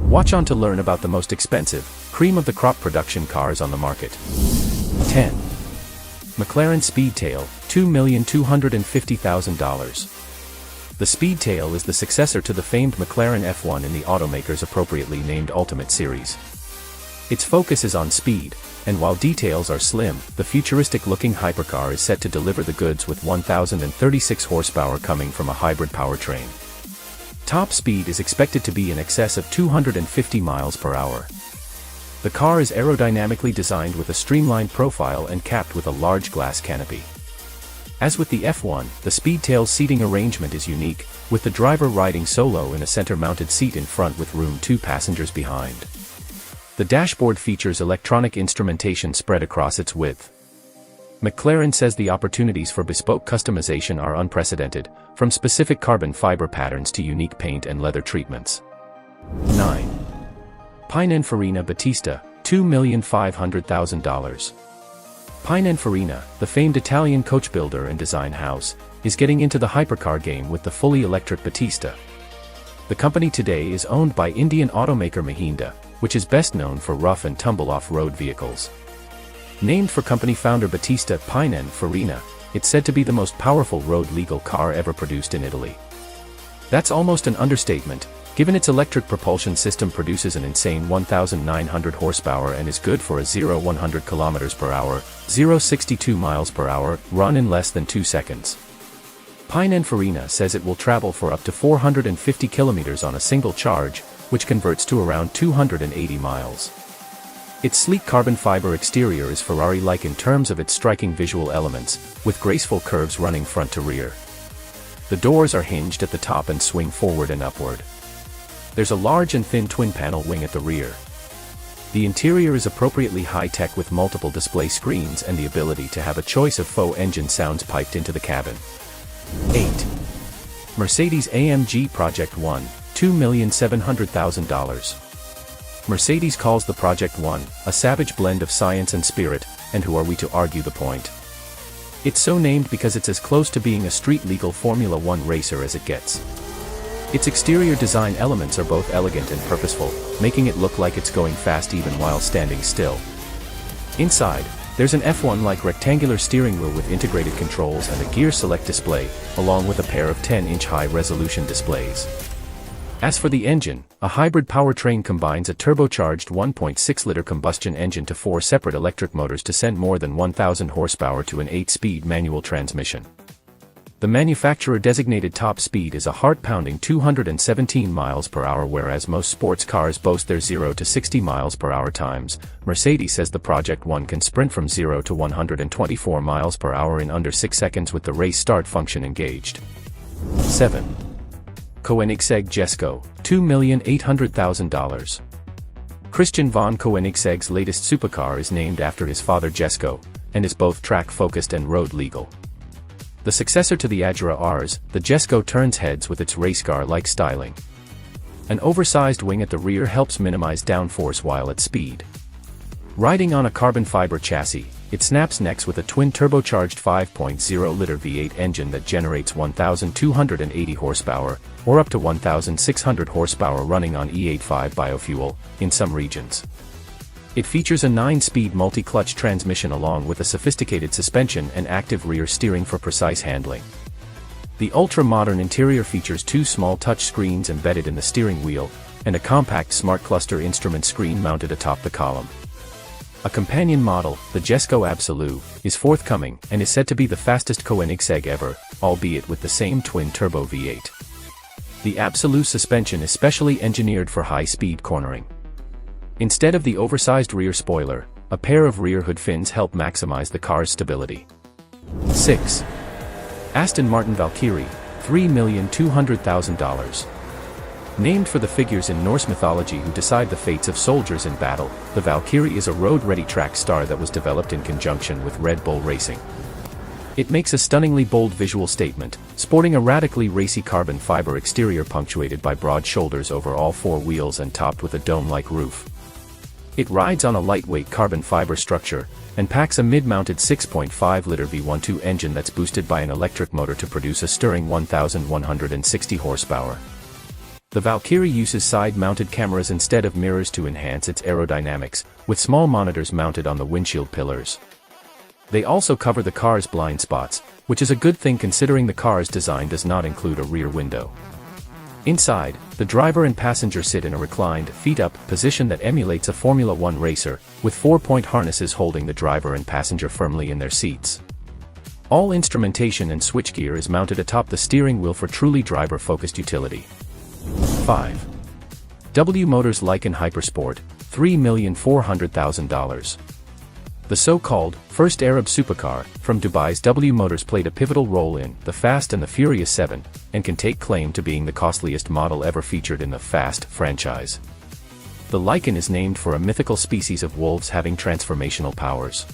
Watch on to learn about the most expensive, cream of the crop production cars on the market. 10. McLaren Speedtail, $2,250,000. The Speedtail is the successor to the famed McLaren F1 in the automaker's appropriately named Ultimate Series. Its focus is on speed, and while details are slim, the futuristic-looking hypercar is set to deliver the goods with 1,036 horsepower coming from a hybrid powertrain. Top speed is expected to be in excess of 250 miles per hour. The car is aerodynamically designed with a streamlined profile and capped with a large glass canopy. As with the F1, the Speedtail's seating arrangement is unique, with the driver riding solo in a center-mounted seat in front with room 2 passengers behind. The dashboard features electronic instrumentation spread across its width. McLaren says the opportunities for bespoke customization are unprecedented, from specific carbon fiber patterns to unique paint and leather treatments. 9. Pininfarina Battista, $2,500,000. Pininfarina, the famed Italian coach builder and design house, is getting into the hypercar game with the fully electric Battista. The company today is owned by Indian automaker Mahindra, which is best known for rough and tumble off-road vehicles. Named for company founder Battista Pininfarina, it's said to be the most powerful road-legal car ever produced in Italy. That's almost an understatement, given its electric propulsion system produces an insane 1,900 horsepower and is good for a 0-100 km per hour, 0-62 miles per hour, run in less than 2 seconds. Pininfarina says it will travel for up to 450 kilometers on a single charge, which converts to around 280 miles. Its sleek carbon fiber exterior is Ferrari-like in terms of its striking visual elements, with graceful curves running front to rear. The doors are hinged at the top and swing forward and upward. There's a large and thin twin-panel wing at the rear. The interior is appropriately high-tech with multiple display screens and the ability to have a choice of faux engine sounds piped into the cabin. 8. Mercedes-AMG Project ONE, $2,700,000. Mercedes calls the Project ONE a savage blend of science and spirit, and who are we to argue the point? It's so named because it's as close to being a street-legal Formula One racer as it gets. Its exterior design elements are both elegant and purposeful, making it look like it's going fast even while standing still. Inside, there's an F1-like rectangular steering wheel with integrated controls and a gear select display, along with a pair of 10-inch high-resolution displays. As for the engine, a hybrid powertrain combines a turbocharged 1.6-liter combustion engine to 4 separate electric motors to send more than 1,000 horsepower to an 8-speed manual transmission. The manufacturer-designated top speed is a heart-pounding 217 miles per hour, whereas most sports cars boast their 0 to 60 miles per hour times. Mercedes says the Project ONE can sprint from 0 to 124 miles per hour in under 6 seconds with the race start function engaged. 7. Koenigsegg Jesko, $2,800,000. Christian von Koenigsegg's latest supercar is named after his father Jesko, and is both track-focused and road-legal. The successor to the Agera Rs, the Jesko turns heads with its racecar-like styling. An oversized wing at the rear helps minimize downforce while at speed. Riding on a carbon fiber chassis, it snaps necks with a twin-turbocharged 5.0-liter V8 engine that generates 1,280 horsepower, or up to 1,600 horsepower running on E85 biofuel, in some regions. It features a 9-speed multi-clutch transmission along with a sophisticated suspension and active rear steering for precise handling. The ultra-modern interior features 2 small touchscreens embedded in the steering wheel, and a compact smart cluster instrument screen mounted atop the column. A companion model, the Jesko Absolute, is forthcoming and is said to be the fastest Koenigsegg ever, albeit with the same twin-turbo V8. The Absolute suspension is specially engineered for high-speed cornering. Instead of the oversized rear spoiler, a pair of rear hood fins help maximize the car's stability. 6. Aston Martin Valkyrie, $3,200,000. Named for the figures in Norse mythology who decide the fates of soldiers in battle, the Valkyrie is a road-ready track star that was developed in conjunction with Red Bull Racing. It makes a stunningly bold visual statement, sporting a radically racy carbon fiber exterior punctuated by broad shoulders over all 4 wheels and topped with a dome-like roof. It rides on a lightweight carbon fiber structure, and packs a mid-mounted 6.5-liter V12 engine that's boosted by an electric motor to produce a stirring 1,160 horsepower. The Valkyrie uses side-mounted cameras instead of mirrors to enhance its aerodynamics, with small monitors mounted on the windshield pillars. They also cover the car's blind spots, which is a good thing considering the car's design does not include a rear window. Inside, the driver and passenger sit in a reclined, feet-up position that emulates a Formula One racer, with 4-point harnesses holding the driver and passenger firmly in their seats. All instrumentation and switchgear is mounted atop the steering wheel for truly driver-focused utility. 5. W Motors Lykan Hypersport, $3,400,000. The so-called first Arab supercar from Dubai's W Motors played a pivotal role in The Fast and the Furious 7, and can take claim to being the costliest model ever featured in the Fast franchise. The Lykan is named for a mythical species of wolves having transformational powers.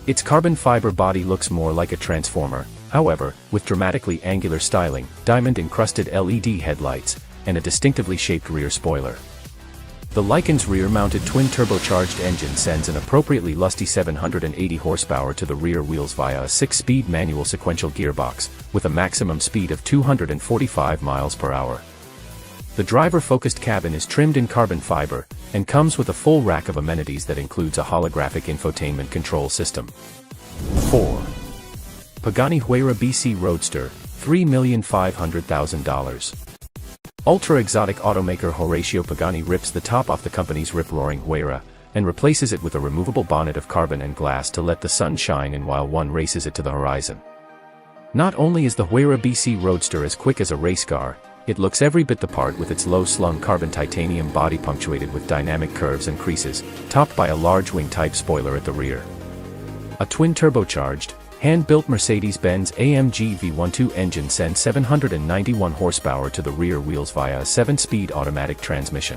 Its carbon fiber body looks more like a transformer, however, with dramatically angular styling, diamond-encrusted LED headlights, and a distinctively shaped rear spoiler. The Lykan's rear-mounted twin-turbocharged engine sends an appropriately lusty 780 horsepower to the rear wheels via a 6-speed manual sequential gearbox, with a maximum speed of 245 miles per hour. The driver-focused cabin is trimmed in carbon fiber, and comes with a full rack of amenities that includes a holographic infotainment control system. 4. Pagani Huayra BC Roadster, $3,500,000. Ultra-exotic automaker Horacio Pagani rips the top off the company's rip-roaring Huayra, and replaces it with a removable bonnet of carbon and glass to let the sun shine in while one races it to the horizon. Not only is the Huayra BC Roadster as quick as a race car, it looks every bit the part with its low-slung carbon titanium body punctuated with dynamic curves and creases, topped by a large wing-type spoiler at the rear. A twin-turbocharged, hand-built Mercedes-Benz AMG V12 engine sends 791 horsepower to the rear wheels via a 7-speed automatic transmission.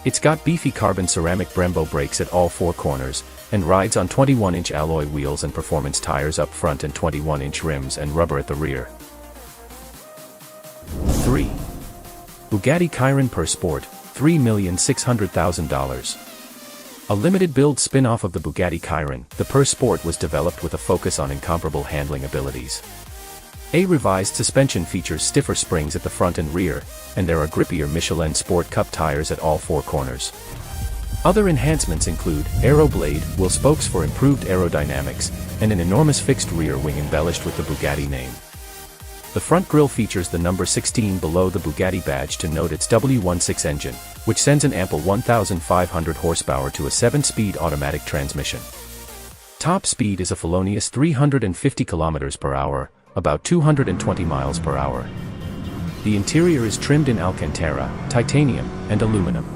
It's got beefy carbon ceramic Brembo brakes at all 4 corners, and rides on 21-inch alloy wheels and performance tires up front and 21-inch rims and rubber at the rear. 3. Bugatti Chiron Per Sport, $3,600,000. A limited-build spin-off of the Bugatti Chiron, the Per Sport was developed with a focus on incomparable handling abilities. A revised suspension features stiffer springs at the front and rear, and there are grippier Michelin Sport Cup tires at all 4 corners. Other enhancements include aero blade, wheel spokes for improved aerodynamics, and an enormous fixed rear wing embellished with the Bugatti name. The front grille features the number 16 below the Bugatti badge to note its W16 engine, which sends an ample 1,500 horsepower to a 7-speed automatic transmission. Top speed is a felonious 350 km per hour, about 220 miles per hour. The interior is trimmed in Alcantara, titanium, and aluminum.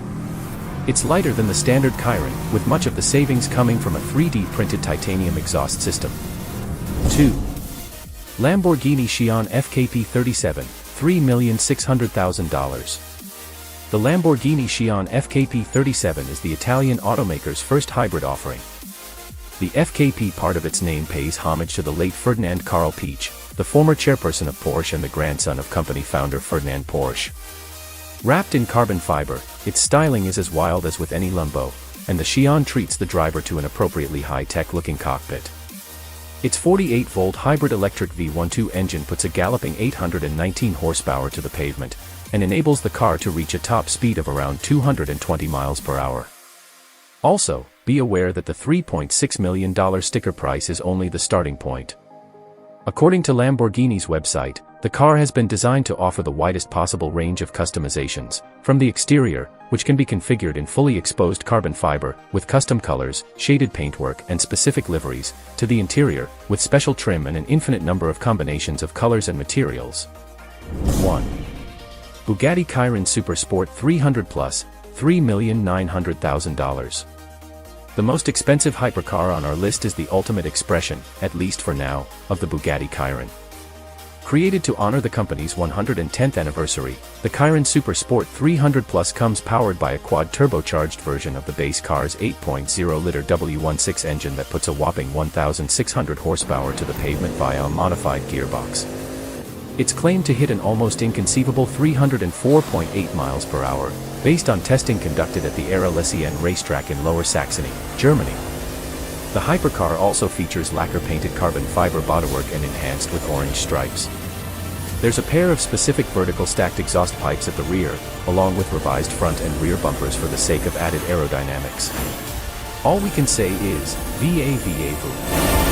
It's lighter than the standard Chiron, with much of the savings coming from a 3D printed titanium exhaust system. 2. Lamborghini Sián FKP 37, $3,600,000. The Lamborghini Sián FKP 37 is the Italian automaker's first hybrid offering. The FKP part of its name pays homage to the late Ferdinand Karl Piëch, the former chairperson of Porsche and the grandson of company founder Ferdinand Porsche. Wrapped in carbon fiber, its styling is as wild as with any Lambo, and the Sián treats the driver to an appropriately high-tech-looking cockpit. Its 48-volt hybrid electric V12 engine puts a galloping 819 horsepower to the pavement, and enables the car to reach a top speed of around 220 miles per hour. Also, be aware that the $3.6 million sticker price is only the starting point. According to Lamborghini's website, the car has been designed to offer the widest possible range of customizations, from the exterior, which can be configured in fully exposed carbon fiber, with custom colors, shaded paintwork and specific liveries, to the interior, with special trim and an infinite number of combinations of colors and materials. 1. Bugatti Chiron Super Sport 300 Plus, $3,900,000. The most expensive hypercar on our list is the ultimate expression, at least for now, of the Bugatti Chiron. Created to honor the company's 110th anniversary, the Chiron Super Sport 300 Plus comes powered by a quad-turbocharged version of the base car's 8.0-liter W16 engine that puts a whopping 1,600 horsepower to the pavement via a modified gearbox. It's claimed to hit an almost inconceivable 304.8 miles per hour, based on testing conducted at the Era Lesienne racetrack in Lower Saxony, Germany. The hypercar also features lacquer-painted carbon fiber bodywork and enhanced with orange stripes. There's a pair of specific vertical stacked exhaust pipes at the rear, along with revised front and rear bumpers for the sake of added aerodynamics. All we can say is, VA VA VU.